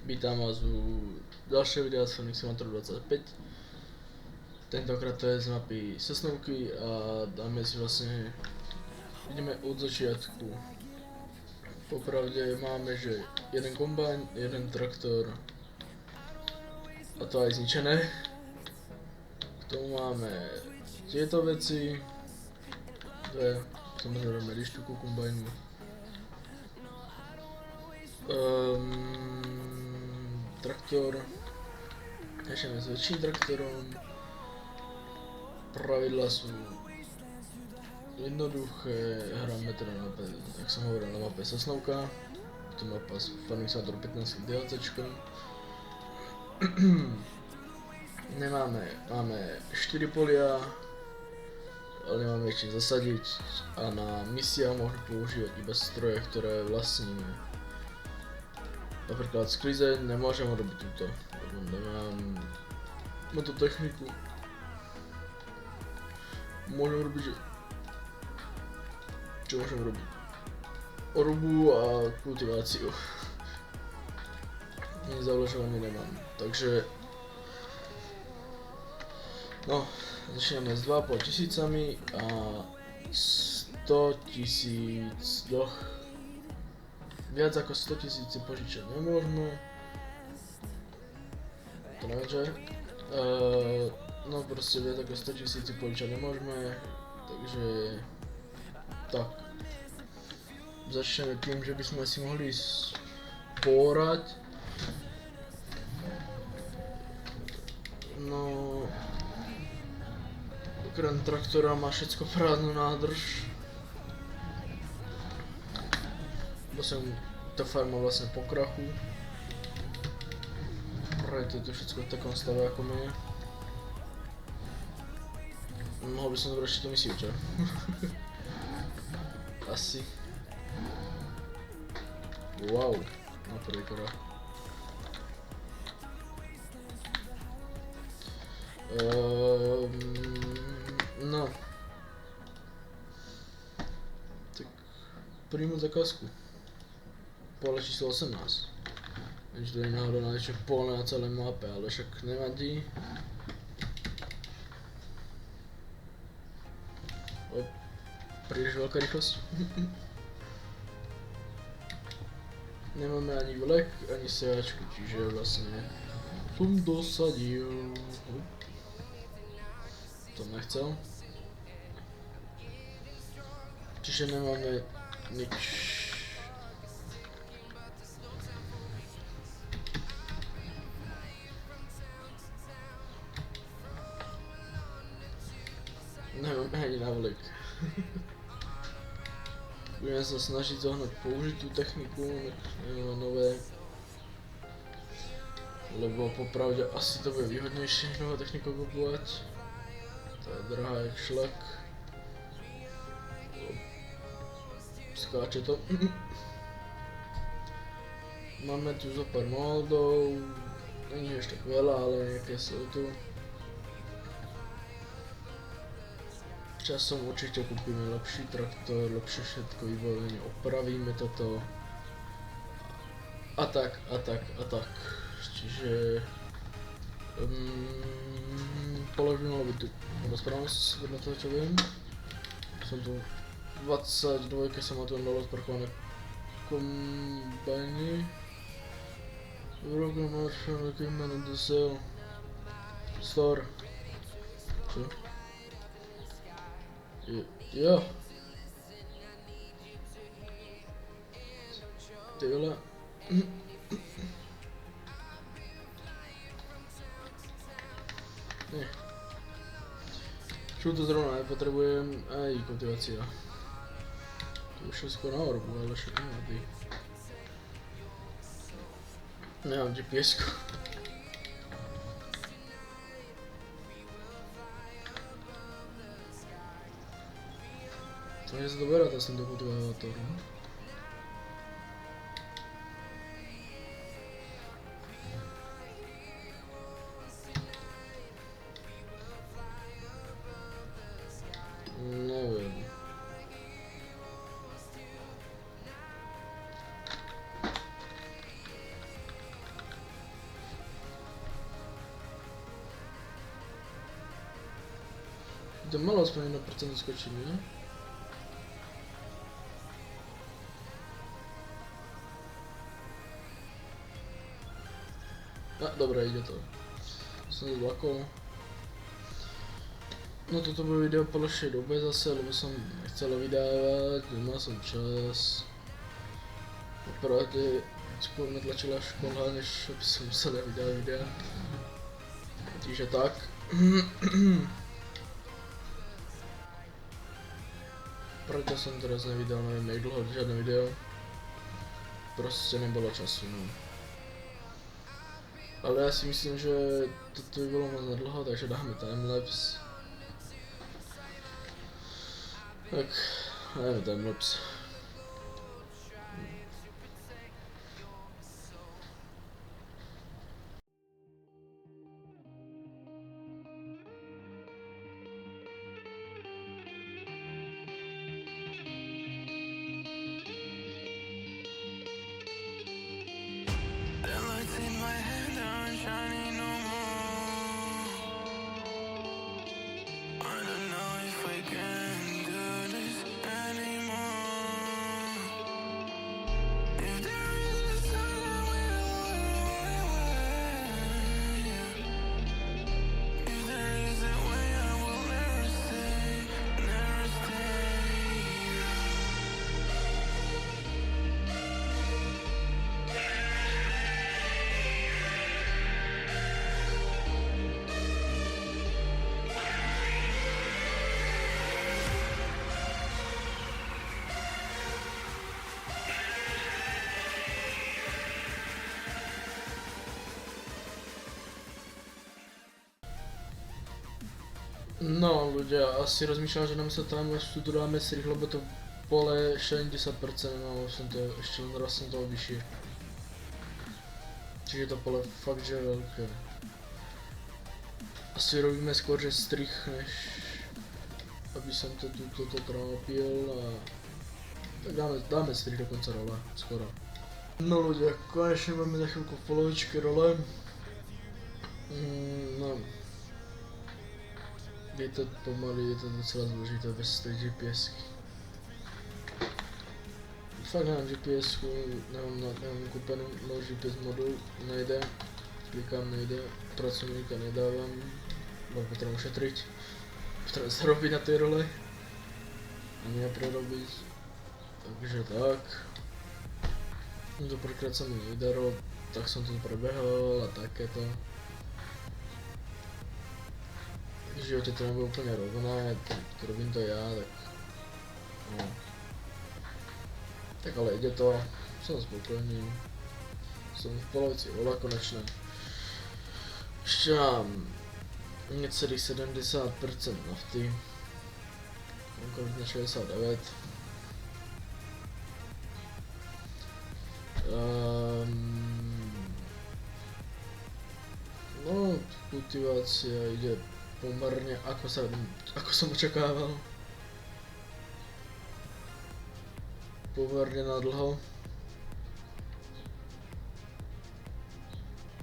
Vítam vás u ďalšieho videa z Farming Simulator 25. Tentokrát to je z mapy Sosnovky a dáme si vlastne, ideme od začiatku. Popravde máme, že jeden kombajn, jeden traktor a to aj zničené. K tomu máme tieto veci, dve, samozrejme lištu ku kombajnu. Traktor, začneme s väčším traktorom. Pravidla sú jednoduché, hráme teda na mape, jak som hovoril, na mape Sosnovka. To mapa z Farming Simulator 15 DLCčkom. Máme 4 polia, ale nemáme ešte zasadiť a na misiách môžeme používať iba stroje, ktoré vlastníme. Napríklad sklizeň nemôžem robiť túto, lebo nemám mototechniku. Môžem robiť, čo môžem robiť? Orbu a kultiváciu. Zavlažovanie nemám, takže no, začíname s 2,5 tisícami a 100 000 viac ako 100 000 si požičať nemôžeme. To neviem čo je. No proste viac ako 100 000 si požičať nemôžeme, takže tak. Začneme tým, že by sme si mohli spórať. No, okrem traktora má všetko prázdnu nádrž. Bo som to farma vlastne po krachu. Preto je to všetko v takom stave ako my. Mohol by som zobrať ešte tú misiu, čo? Asi. Wow, na prvý krát. No. Tak príjmu zakázku. Pole číslo 18. Neviem, či to je náhodou najväčšie pole na celej mape, ale však nevadí. Príliš veľká rýchlosť. Nemáme ani vlek, ani sejačku, čiže vlastne som dosadil. To nechcel. Čiže nemáme nič. Nemáme ani návlek. Budeme sa snažiť zohnať použitú techniku, nové. Lebo popravde asi to bude výhodnejšie nová technika kupovať. Tá je drahá jak šlak. Skáče to. Máme tu zo pár moldov. Není ešte tak veľa, ale nejaké sú tu. Časom určite kúpime lepší traktor, lepšie všetko vybavenie, opravíme toto a tak. Čiže položím by tu rozprávnosť vedľa toho, čo viem. Som tu 22, som ma tu dalo sprchované kombajny. Rogo Marshall, Kingman the Cell Store. Čo? Jo. Ty vole. Nie. Čo to zrovna nepotrebujem, aj kultivácia. To je všetko na orbu, ale však nevadí. Nemám GPS-ku. To nie sa doberá s týmto kultivátorom. Neviem. To malo aspoň 1% skočiť, nie? Dobre, ide to. Som zlakol. No toto bude video po dlhšej dobe zase, lebo som nechcel vydávať, nemal som čas. Popravde skôr mě tlačila škola, než aby som musel vydávať videa. Takže tak. Proto som teraz nevydal, neviem jak dlho, žiadne video. Proste nebolo času, no. Ale ja si myslím, že toto by bolo moc dlho, takže dáme timelapse. Tak, dáme timelapse. In my head aren't shining no more. I don't know if I can do this anymore. If there is a sun, I will. If there is a way, I will never stay, never stay. No ľudia, asi rozmýšľam, že nám sa timelapse tu dáme si rýchlo, lebo to pole 70%, no som to ešte len raz som toho vyššie. Čiže to pole fakt že je veľké. Asi robíme skôr že strich, než aby som to toto trápil a tak dáme strich do konca role, skoro. No ľudia, konečne máme za chvíľku v polovičke role. No. Je to pomaly, je to docela zložité bez tej GPS-ky. Fakt nemám GPS-ku, nemám kúpenú nový GPS modul, nejde. Klikám, nejde, pracovníka nedávam, lebo potrebujem ušetriť. Potrebujem sa robiť na tej role. A nie prerobiť. Takže tak. No to prvýkrát sa mi nedarilo, tak som to prebehol a takéto. V živote to nebude úplne rovné, tak robím to ja, tak no. Tak ale ide to, som spokojný, som v polovici rola konečne. Ešte mám necelých 70% nafty, konkrétne 69. No, kultivácia ide pomerne ako som očakával. Pomerne na dlho.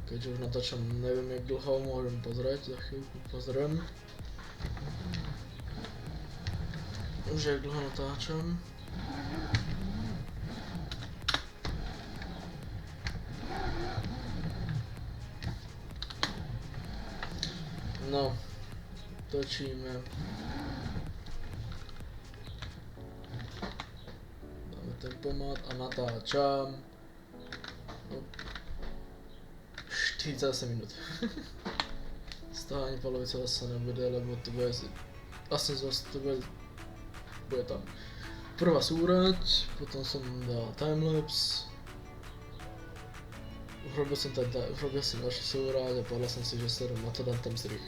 Keďže už natáčam neviem jak dlho, môžem pozrieť, za chvíľku pozriem. Už jak dlho natáčam. No. Točíme. Dáme tempomat a natáčam. No. 48 minút. Z toho ani polovica zase nebude, lebo to bude asi zase to bude tam prvá súrať, potom som dal timelapse. Urobil som ďalší súrať a povedal som si, že sa na to dám tam strich.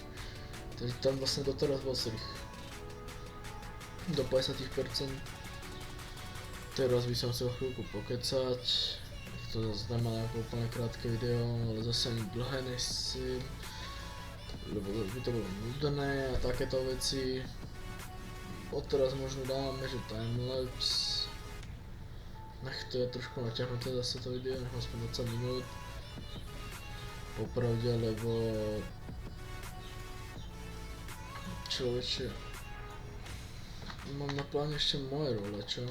Takže tam vlastne doteraz bol strich. Do 50%. Teraz by som chcel chvíľku pokecať. To zase nemá nejaké úplne krátke video, ale zase ani dlhé nechci. Lebo by to bolo nudné a takéto veci. Odteraz možno dáme, že timelapse. Nech to je trošku naťahnuté zase to video, nech aspoň 20 minút. Popravde, lebo človeče, mám na pláne ešte moje role, čo?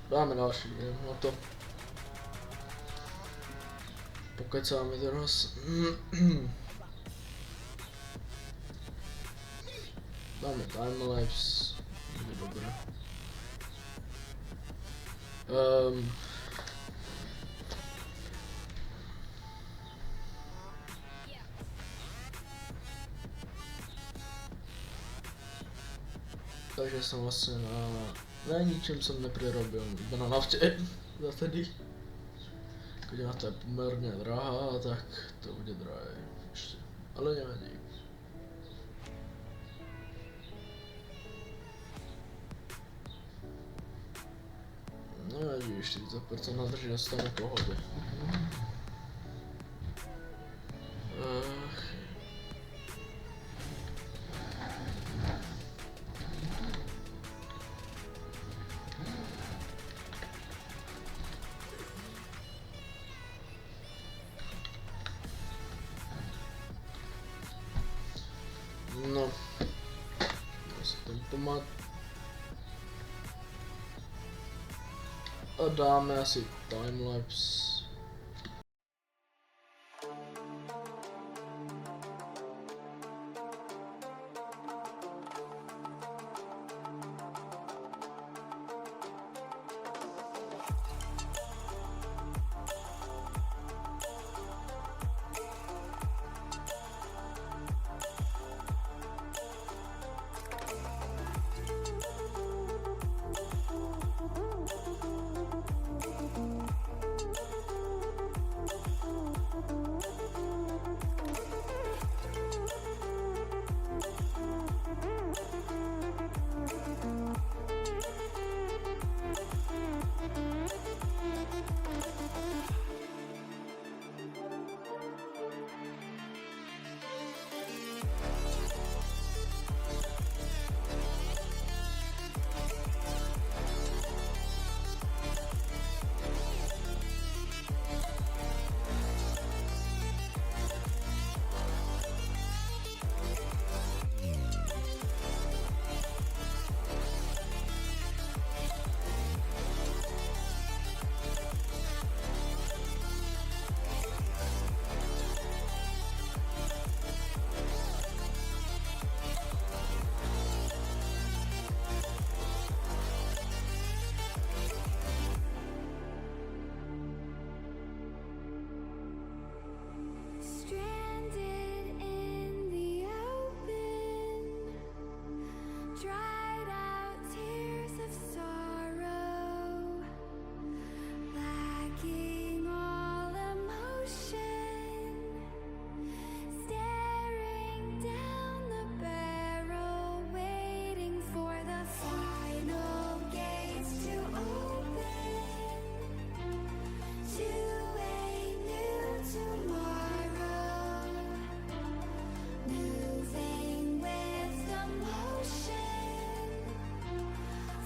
Dáme další game, no to. Pokecáme teraz. Dáme timelapse. Bude dobré. Takže som vlastne na ničem som neprerobil, iba na nafte zatedy. Keď nafta je pomerne drahá, tak to bude drahé ešte, ale nevadí. Nevadí, 40% nadrží, dostane pohode. No, asi tempomat. A dáme asi timelapse. Stranded in the open, dried out tears of sorrow, lacking all emotion, staring down the barrel, waiting for the final gates to open to a new tomorrow. Moving with the motion,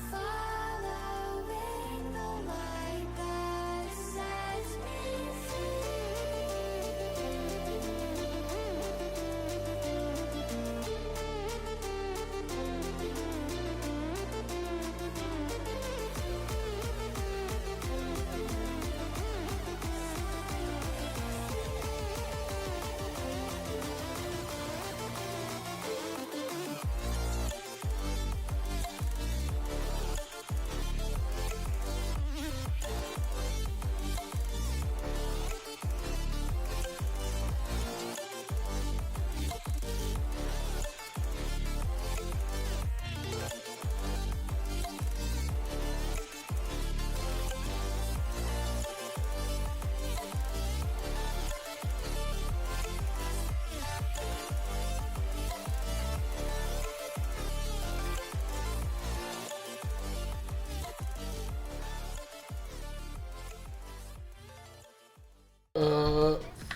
following the light that sets me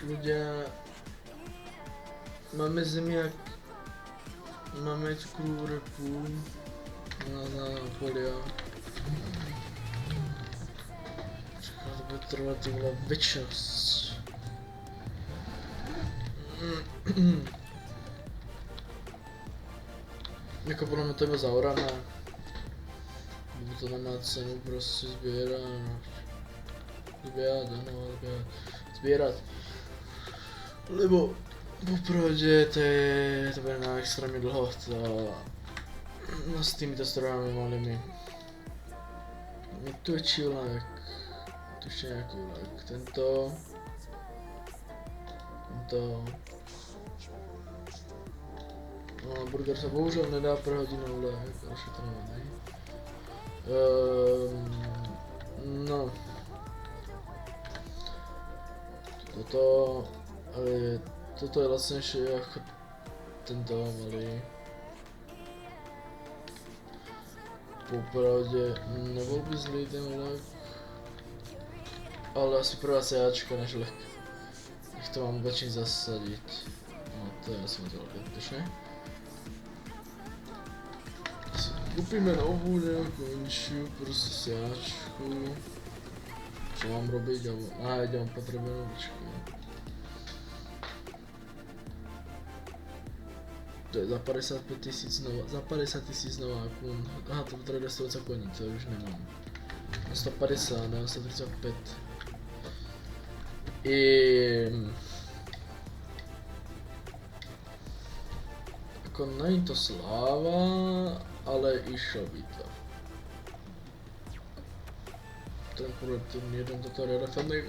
Ľudia, máme zemiak, máme cukrovú repu na polia. Čaká, to bude trvat ty vole večnosť. Jako podle mě to je zaorané. To nemá cenu prostě sbírat. Sbírat. Lebo popravdě to bude na extrémně dlouho. No s týmito strojami malými. Tu je čilek. Tu ještě nějaký úlek. Tento. No, burger se bohužel nedá prehodit na úlek, ale to nevadí. No. Toto je lacnější jako tento malý. Popravdě nebyl by zlý ten úlek. Ale asi prvá sejáčka než lek. Nech to mám začít zasadit. No to je asi to zbytečné. Kupíme novou nějakou prostě sejáčku. Co mám robiť? Idem potrebujem počkej. To je za 55 000 za 50 000 nováků. Aha, to potřebuje 120 koní, to už nemám. Na 150, ne, 135. Jako není to sláva, ale i šlo by to. Ten jeden toto refendek.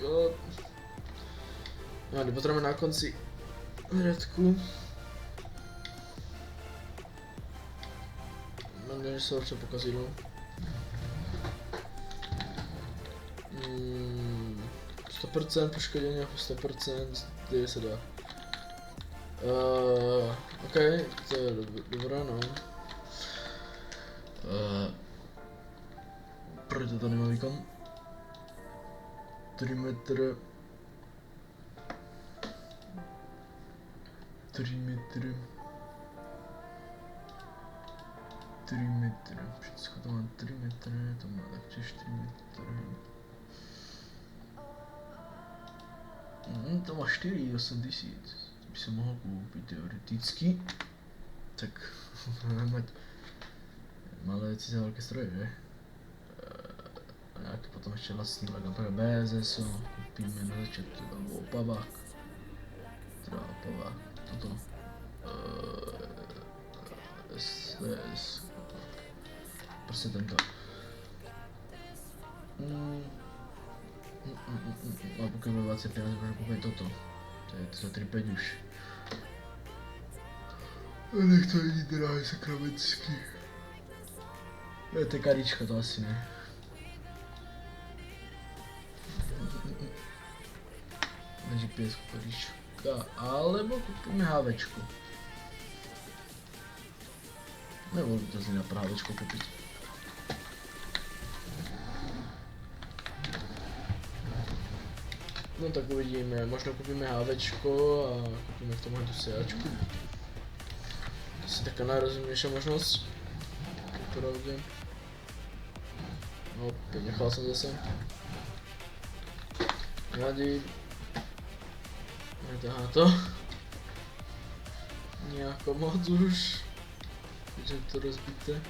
No, nepotřebujeme na konci řadku. Mám, že se určitě pokazilo. 100% poškození, 100%, kde se dá. OK, to je dobré, no. Proč to nemá výkon? 3 metry. 3 metry. 3 metry. Všechno to má 3 metry, to má takže 4 metry. To má 4,8 tisíc. To by se mohl koupit teoreticky. Tak mať malé věci za velké stroje, že? A nějaký potom ještě vlastní lag, například BSS, koupíme na začátku, nebo opavák. Teda opavák, toto. SS. Prostě tento. A pokud bude 20 peněz, můžu koupit toto. To je za 3 peňuš. Nech to není drahé sakramentsky. To je karička, to asi ne. Takže pěsku karička, alebo koupíme hávečku. Nebo to si na hávečku koupit. No tak uvidíme, možná koupíme hávečko a koupíme k tomu tu sejačku. To je taká najrozumnější možnost. Pravdě. No, nechal jsem zase. Nevadí. Netahá to. Nějakou moc už. Takže to rozbité.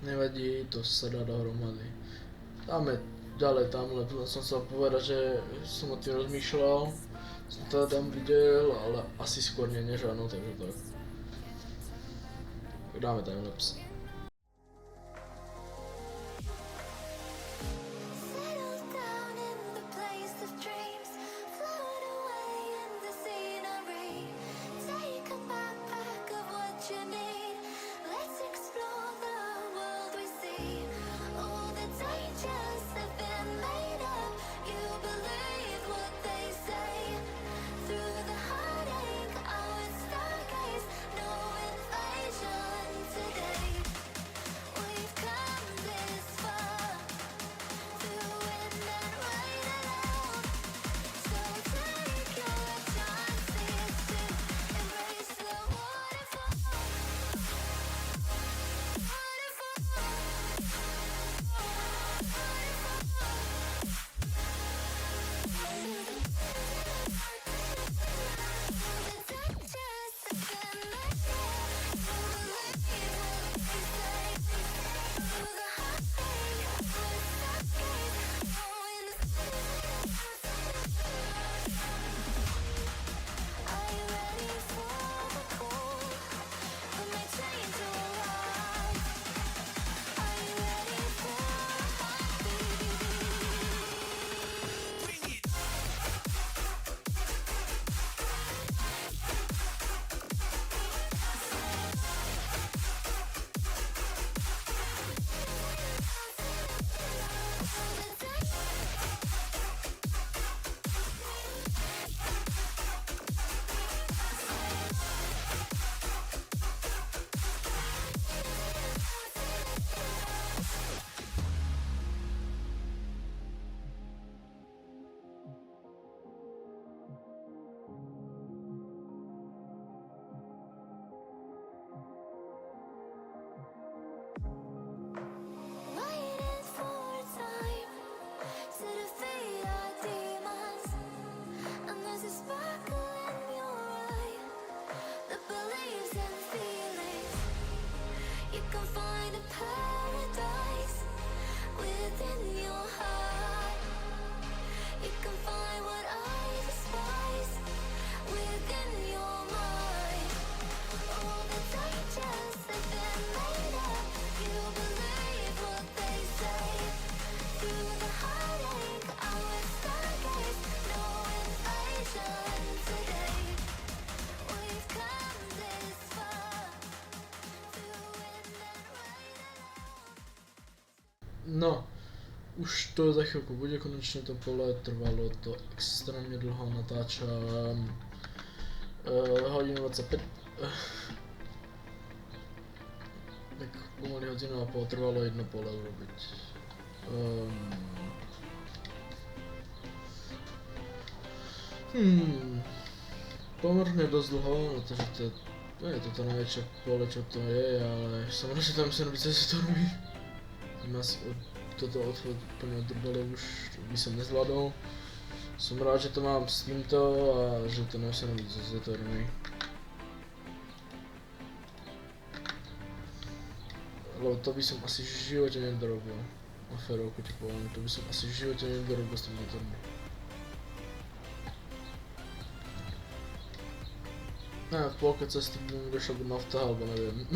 Nevadí, to se dá dohromady. Dáme ďalej tamhle, tu jsem chcel povedať, že som o tým rozmýšľal. Som to tam videl, ale asi skôr nie než áno, takže tak. Tak dáme timelapse. Settle down in the place of dreams, float away in the scenery. Take a backpack of what you need. Let's explore the world we see. All the dangers have been made up. You believe what they say. Through the heartache, I would stargaze. No invasion today. We've come this far. Through wind and rain alone. So take your chances to embrace the waterfall. Waterfall. No, už to za chvíľku bude konečne to pole, trvalo to extrémne dlho, natáčam hodinu 25, tak pomaly hodinu a pol trvalo jedno pole urobiť. Pomerne dosť dlho, pretože to je toto najväčšie pole, čo to je, ale som rád, že tam musím robiť cez stormy. Toto odchod úplne odrbale už by som nezvládol. Som rád, že to mám s týmto a že to nemusím robiť cez stormy. Lebo to by som asi v živote nedorobil. Na férovku ti poviem, to by som asi v živote nedorobil s tým motormi. Ne, v polke cesty by mi došla do nafta, alebo neviem.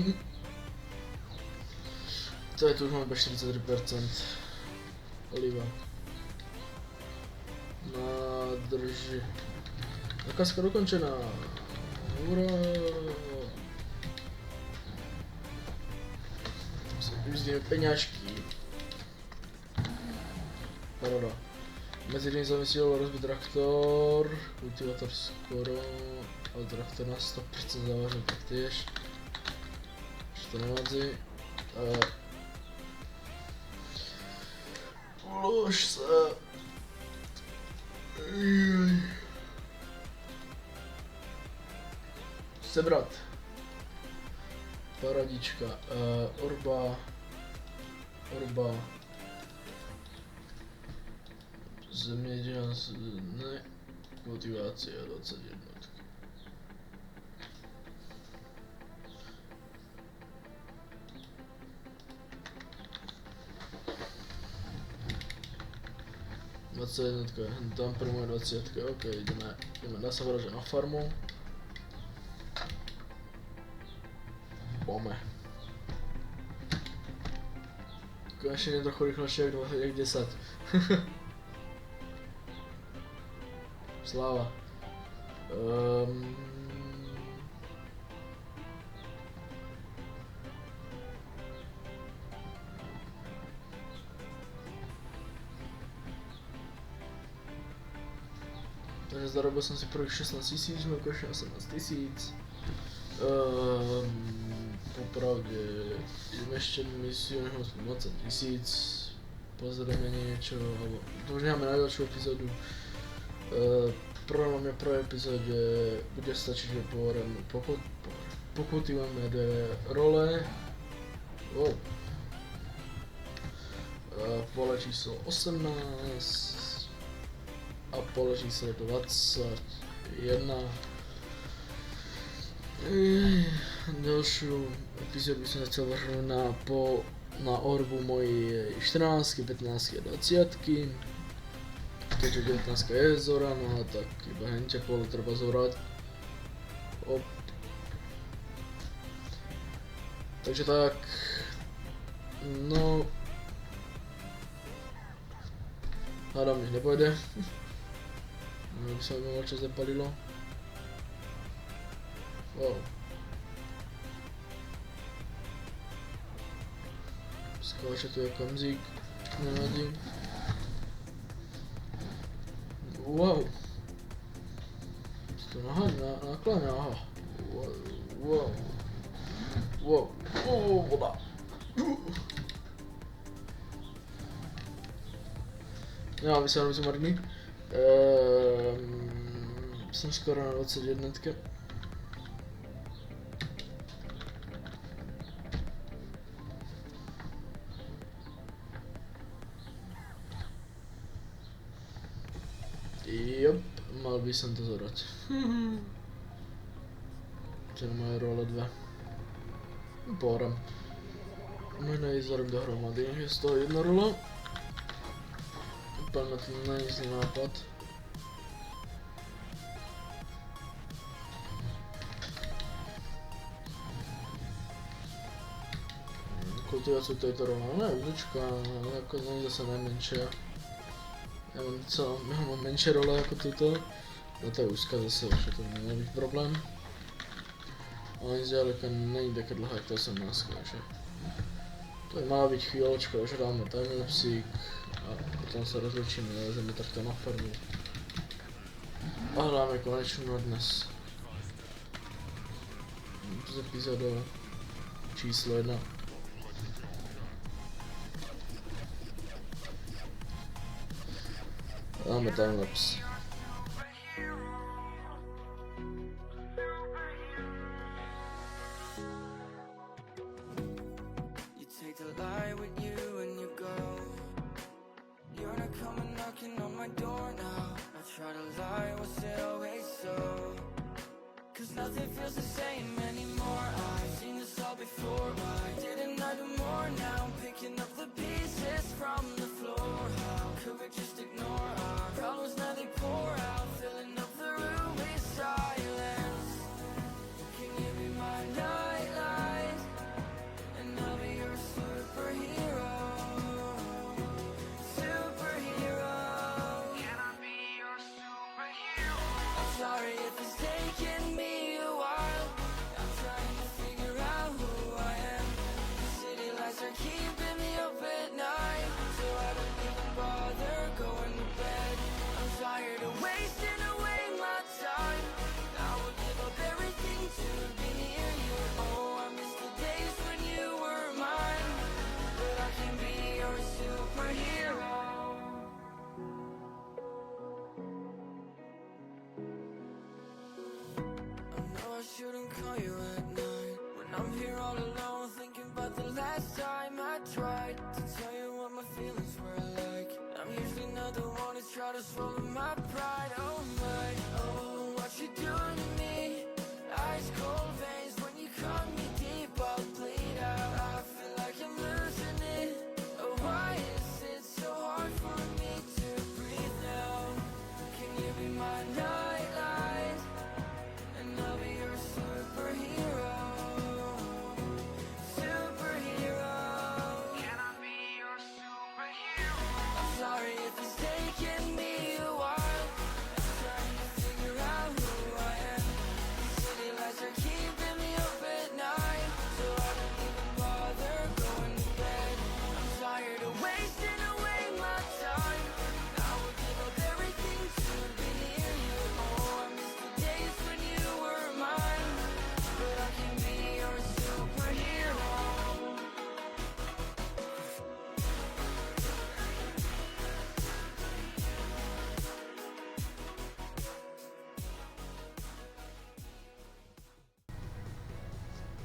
To je tu už mám iba 43% oliva. Nádrži. Zakázka dokončená. Ura. Vyzdíme peňažky. Paráda. Mezi tým som vysielal rozbit traktor, kultivátor skoro, ale traktor na 100% závažný taktiež. Ešte to nevadí. Ulož sa. Sebrat. Paradička. Orba. Zemědělné kultivácie 21. Tam pro moje 20, ok, jdeme na sever, na farmu. Pome. Konečně je trochu rychlejší jak 10. Sláva. Takže zarobil jsem si prvých 16 000, jsme konečně 18 000. Popravdě, ideme ešte misiu, nechom 20 000. Pozrieme niečo, alebo to už nemáme najďalšiu epizódu. Podľa mňa prvej epizóde bude stačiť, že pokultivujeme role. Wow. Pole číslo 18 a pole číslo 21. Ďalšiu epizódu by som chcel vrhnúť na orbu mojej 14, 15 a 20. Keďže 19 je zoraná, tak iba hentie pole treba zorať. Op. Takže tak, no, hádam mi nepojde. By sa mi čas nepalilo. Wow. Skáče tu je kamzík, nevadí. Wow. To nakláňa, aha. Wow. Voda. Já myslím, že jsem marný. Jsem skoro na 21. Jop, mal by som to zorať. Čo na moje role 2. Pohrám. Možno aj zorím dohromady, je z toho jedna rola. Úplne to není zlý nápad. Kultiváciu tejto rola, ne úzečka, ale ako není zase najmenšia. Ja mám menšie role ako túto, no to je úzka zase, však to nemá byť problém. Ale zďaleka není taká dlhá, jak to 18, takže to To má byť chvíľočka, už dáme timelapsík a potom sa rozlučíme, nalezeme takto na farmu. A dáme konečnú na dnes. Z epizódou číslo 1. Dáme timelapse. You take the light with you and you go. You're not coming knocking on my door now. I try to lie, was it always so? Cause nothing feels the same anymore. I've seen this all before. Why didn't I do more now? I'm picking up the pieces from the floor. How could we just ignore our problems? Now they pour out, filling up the room with silence. Can you be my nightlight? And I'll be your superhero. Superhero. Can I be your superhero? I'm sorry if it's taking me a while. I'm trying to figure out who I am. The city lights are keeping me up at night, so I don't even bother going to bed. I'm tired of wasting away my time. I would give up everything to be near you. Oh, I miss the days when you were mine, but I can be your superhero. I know I shouldn't call you at night when I'm here all alone, thinking about the last time I tried to tell you what my feelings were like. I'm usually not the one to try to swallow my pride. Oh my, oh, what you doing to me? Ice cold veins when you cut me deep, I'll bleed out. I feel like I'm losing it. Oh, why is it so hard for me to breathe now? Can you be my nightlight? And I'll be your superhero. Superhero. Can I be your superhero? I'm sorry if it's taking me a while. I'm trying to figure out who I am. The city lights are keeping me up at night, so I don't even bother going to bed. I'm tired of wasting away my time. I would give up everything to be near you. Oh, I miss the days when you were mine, but I can be your superhero.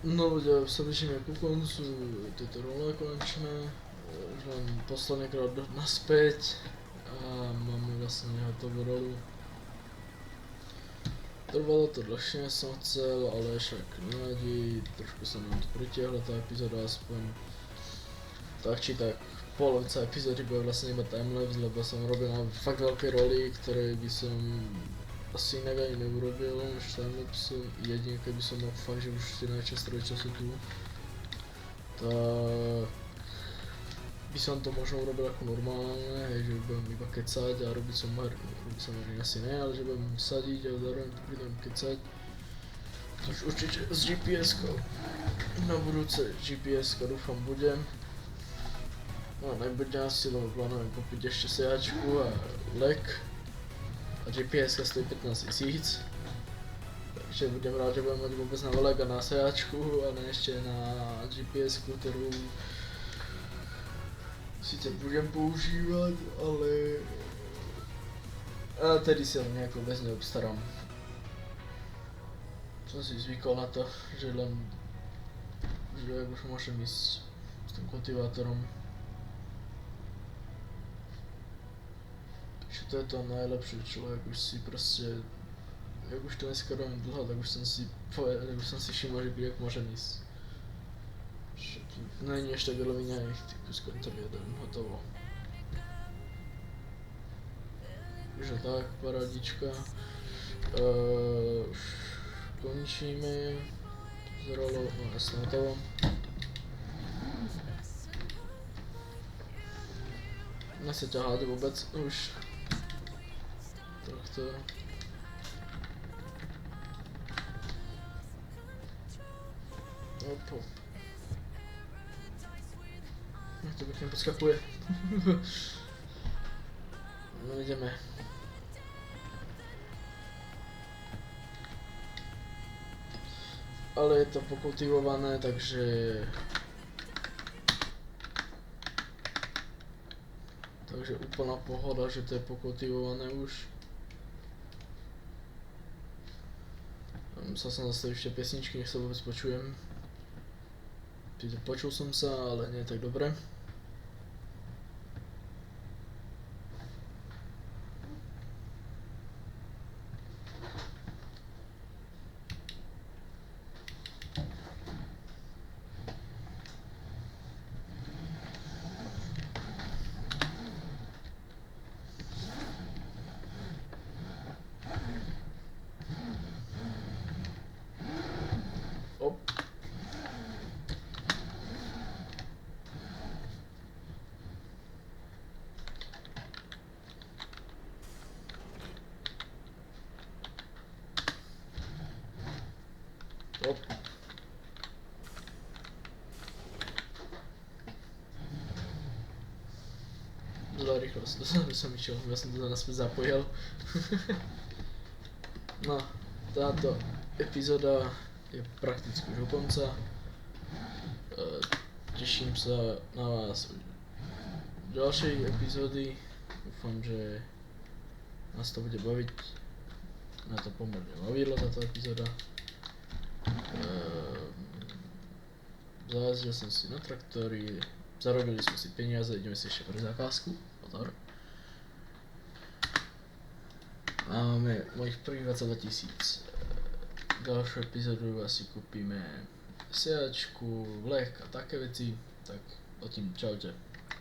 No ľudia, už sa blížime ku koncu tejto role konečné. Už len posledný krát naspäť a máme vlastne hotovú rolu. Trvalo to dlhšie, než som chcel, ale však nevadí, trošku sa nám to pritiahla tá epizóda aspoň. Tak či tak, polovica epizódy bude vlastne iba timelapse, lebo som robil na fakt veľké roly, ktoré by som asi inak ani neurobil, už timelapse. Jedine keby som mal fakt, že už tie najčas trojčasu tu, tak by som to možno urobil ako normálne, hej, že budem iba kecať a robiť som marine asi ne, ale že budem sadiť a zároveň budem kecať. Už určite s GPS-kou. Na budúce GPS-ka dúfam bude. No nebude asi, lebo plánujem kúpiť ešte sejačku a lek. A GPS-ka stojí 15 000. Takže budem rád, že budem mať vôbec na lek a na sejačku a ne ešte na GPS-ku, ktorú síce budem používať, ale a tedy si ho nejako bez nej obstarám. Som si zvykol na to, že len že už môžem ísť s tým kultivátorom. Takže to je to najlepšie, človek už si proste, jak už to dneska robím dlho, tak už som si povedal, tak už som si všimol, že jak môžem ísť. Není ešte tak veľa vyňaných, ty kus kontroly jeden, hotovo. Takže tak, paradička. Už končíme s rolou, no jasne hotovo. Nechce ťahať vôbec už. Takto. Opo. to pekne podskakuje. No ideme. Ale je to pokultivované, takže úplná pohoda, že to je pokultivované už. Musel som zastaviť ešte pesničky, nech sa vôbec počujem. Počul som sa, ale nie tak dobre. Op. Op. Zlá rýchlosť, to som išiel, ja som to naspäť zapojil. No, táto epizóda je prakticky už u konca. Teším sa na vás u ďalšej epizódy. Dúfam, že nás to bude baviť. Na to pomerne bavilo táto epizóda. Zajazdil som si na traktory, zarobili sme si peniaze, ideme si ešte pre zákazku. Pozor. Máme mojich prvých 22 000. Ďalšiu epizódu asi kúpime sedačku, vlek a také veci. Tak, odtým čaute.